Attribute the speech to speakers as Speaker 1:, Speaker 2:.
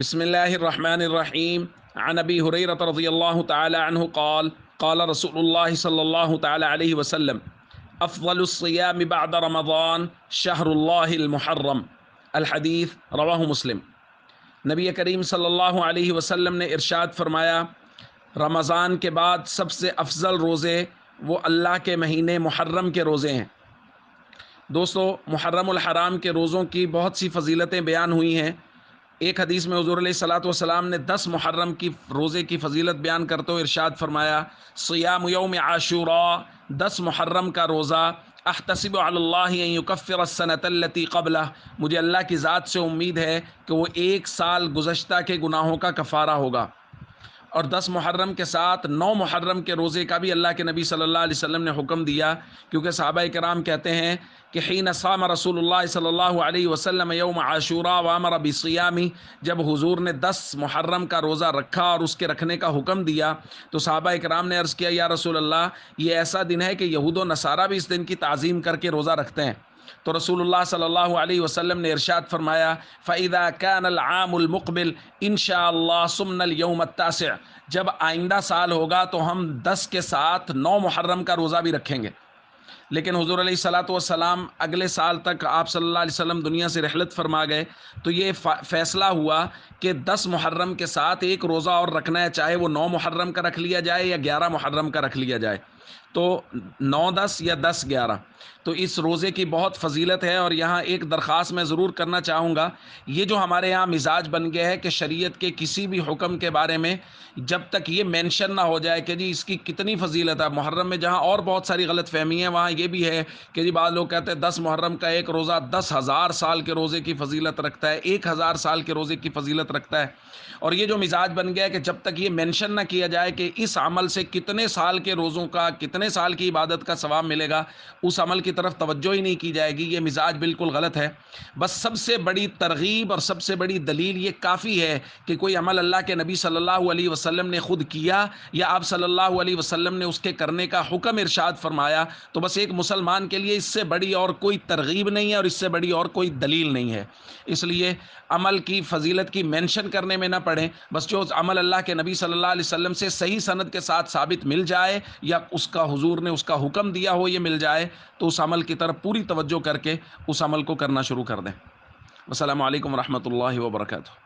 Speaker 1: بسم الله الرحمن الرحيم. عن أبي هريرة رضي الله تعالى عنه قال قال رسول الله صلى الله تعالى عليه وسلم: أفضل الصيام بعد رمضان شهر الله المحرم. الحدیث رواہ مسلم۔ نبی کریم صلی اللہ علیہ وسلم نے ارشاد فرمایا، رمضان کے بعد سب سے افضل روزے وہ اللہ کے مہینے محرم کے روزے ہیں۔ دوستو، محرم الحرام کے روزوں کی بہت سی فضیلتیں بیان ہوئی ہیں۔ ایک حدیث میں حضور علیہ الصلوۃ والسلام نے 10 محرم کی روزے کی فضیلت بیان کرتے ہوئے ارشاد فرمایا، صیام یوم عاشوراء، 10 محرم کا روزہ، احتسب علی اللہ ان یکفر السنۃ التی قبلہ، مجھے اللہ کی ذات سے امید ہے کہ وہ 1 سال گزشتہ کے گناہوں کا کفارہ ہوگا۔ اور 10 محرم کے ساتھ 9 محرم کے روزے کا بھی اللہ کے نبی صلی اللہ علیہ وسلم نے حکم دیا، کیونکہ صحابہ کرام کہتے ہیں کہ حین صام رسول اللہ صلی اللہ علیہ وسلم یوم عاشوراء وامر بصیامی، جب حضور نے 10 محرم کا روزہ رکھا اور اس کے رکھنے کا حکم دیا تو صحابہ کرام نے عرض کیا، یا رسول اللہ، یہ ایسا دن ہے کہ یہود و نصارہ بھی اس دن کی تعظیم کر کے روزہ رکھتے ہیں۔ تو رسول اللہ صلی اللہ علیہ وسلم نے ارشاد فرمایا، فَإِذَا كَانَ الْعَامُ الْمُقْبِلُ إِنْ شَاءَ اللَّهُ صُمْنَا الْيَوْمَ التَّاسِعَ، جب آئندہ سال ہوگا تو ہم 10 کے ساتھ 9 محرم کا روزہ بھی رکھیں گے۔ لیکن حضور علیہ الصلوۃ والسلام اگلے سال تک آپ صلی اللہ علیہ وسلم دنیا سے رحلت فرما گئے، تو یہ فیصلہ ہوا کہ 10 محرم کے ساتھ ایک روزہ اور رکھنا ہے، چاہے وہ 9 محرم کا رکھ لیا جائے یا 11 محرم کا رکھ لیا جائے، تو 9-10 یا 10-11، تو اس روزے کی بہت فضیلت ہے۔ اور یہاں ایک درخواست میں ضرور کرنا چاہوں گا، یہ جو ہمارے یہاں مزاج بن گیا ہے کہ شریعت کے کسی بھی حکم کے بارے میں جب تک یہ مینشن نہ ہو جائے کہ جی اس کی کتنی فضیلت ہے، محرم میں جہاں اور بہت ساری غلط فہمی ہے وہاں یہ بھی ہے کہ جی بعض لوگ کہتے ہیں 10 محرم کا ایک روزہ 10,000 سال کے روزے کی فضیلت رکھتا ہے، 1,000 سال کے روزے کی فضیلت رکھتا ہے۔ اور یہ جو مزاج بن گیا ہے کہ جب تک یہ مینشن نہ کیا جائے کہ اس عمل سے کتنے سال کے روزوں کا، کتنے سال کی عبادت کا ثواب ملے گا، اس عمل کی طرف توجہ ہی نہیں کی جائے گی، یہ مزاج بالکل غلط ہے۔ بس سب سے بڑی ترغیب اور سب سے بڑی دلیل یہ کافی ہے کہ کوئی عمل اللہ کے نبی صلی اللہ علیہ وسلم نے خود کیا یا آپ صلی اللہ علیہ وسلم نے اس کے کرنے کا حکم ارشاد فرمایا، تو بس ایک مسلمان کے لیے اس سے بڑی اور کوئی ترغیب نہیں ہے اور اس سے بڑی اور کوئی دلیل نہیں ہے۔ اس لیے عمل کی فضیلت کی مینشن کرنے میں نہ پڑیں، بس جو عمل اللہ کے نبی صلی اللہ علیہ وسلم سے صحیح سند کے ساتھ ثابت مل جائے یا اس کا حضور نے اس کا حکم دیا ہو یہ مل جائے، تو اس عمل کی طرف پوری توجہ کر کے اس عمل کو کرنا شروع کر دیں۔ السلام علیکم ورحمۃ اللہ وبرکاتہ۔